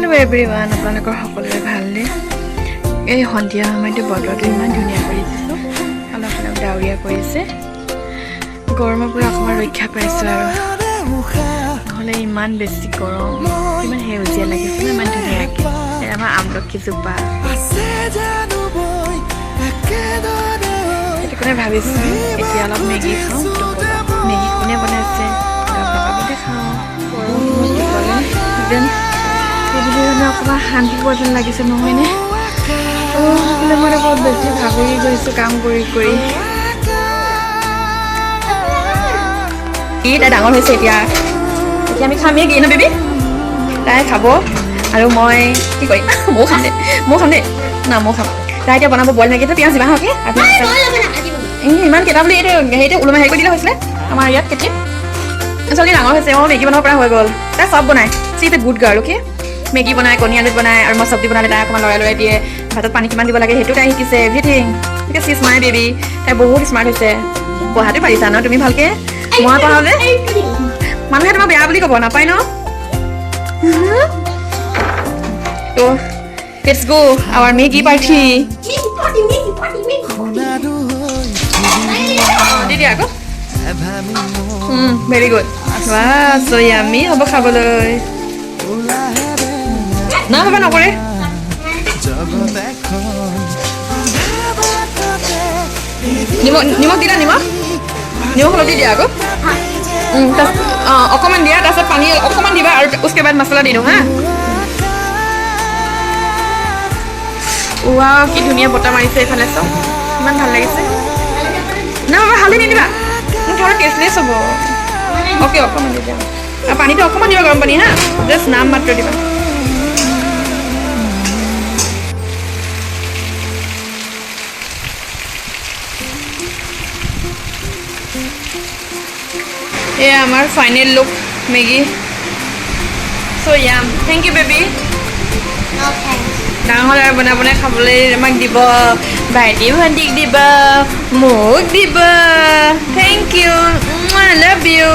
Hello' everyone, আপোনালোকৰ সকলোৰে ভালনে? এই সন্ধিয়া সময়তে বতৰটো ইমান ধুনীয়া কৰি দিছোঁ, অলপ অলপ ডাৱৰীয়া কৰিছে। গৰমৰ পৰা অকণমান ৰক্ষা পাইছোঁ আৰু নহ'লে ইমান বেছি গৰম, ইমান সেউজীয়া লাগিছে ন, ইমান ধুনীয়াকৈ। আমাৰ আমলখিজোপা, সেইটো কাৰণে ভাবিছোঁ এতিয়া অলপ মেগী খাওঁ। মেগী কোনে বনাইছে লগতে খাওঁ। অকণমান শান্তি পোৱা যেন লাগিছে নহয়নে? বোলে মই বহুত বেছি ভাগৰি গৈছোঁ কাম কৰি কৰি। তাই ডাঙৰ হৈছে এতিয়া আমি খামেই কি ন বেবী? তাই খাব আৰু মই কি কৰিম? ময়ো খাম দে না ময়ো খাম। তাই এতিয়া বনাব বইল মেগীটো, পিঁয়াজ দিবা হকি ইমান কেইটা বুলি এইটো হেৰিটো ওলমাই হেৰি কৰি দিলে হৈছিলে আমাৰ ইয়াত কেতিয়া ছোৱালী ডাঙৰ হৈছে। মেগী বনাব পৰা হৈ গ'ল। তাই চব বনায়, C is a good girl. Okay, Maggi বনায়, কণী আলুত বনায়, আৰু মই চব্জি বনালে তাই অকণমান লৰাই দিয়ে। ভাতত পানী কিমান দিব লাগে সেইটো তাই শিকিছে, এভৰিথিং। গতিকে চি ইজ মাই বেবী। তাই বহুত স্মাৰ্ট হৈছে। পঢ়াটো পাৰিছা ন তুমি ভালকে? মই পঢ়ালে মানুহে তোমাক বেয়া বুলি ক'ব নাপায় ন? তো let's go our Maggi party. দি দিয়া আকৌ। Very good. ৱাহ, চ ইয়ামি হ'ব খাবলৈ। না বাবা নকৰে। নিমখ দিলা? নিমখ হালধি দিয়া আকৌ। অকণমান দিয়া, তাৰপিছত পানী অকণমান দিবা, আৰু উচকে বাদ মছলা দি দিওঁ হা। ৱাও, কি ধুনীয়া বতাহ মাৰিছে এইফালে, চব ইমান ভাল লাগিছে। না বাবা হালধি নিদিবা, থোৰা টেষ্টলেছ হ'ব। অ'কে, অকণমান দি দিয়া, আৰু পানীটো অকণমান দিবা, গৰম পানী হা, জাষ্ট নাম মাত্ৰ দিবা। এয়া আমাৰ ফাইনেল লুক মেগী। চ' ইয়াম, থেংক ইউ বেবী। ডাঙৰ আৰু বনাই খাবলৈ আমাক দিব, ভাইটি ভণ্টিক দিব, মোক দিব। Thank you, love U.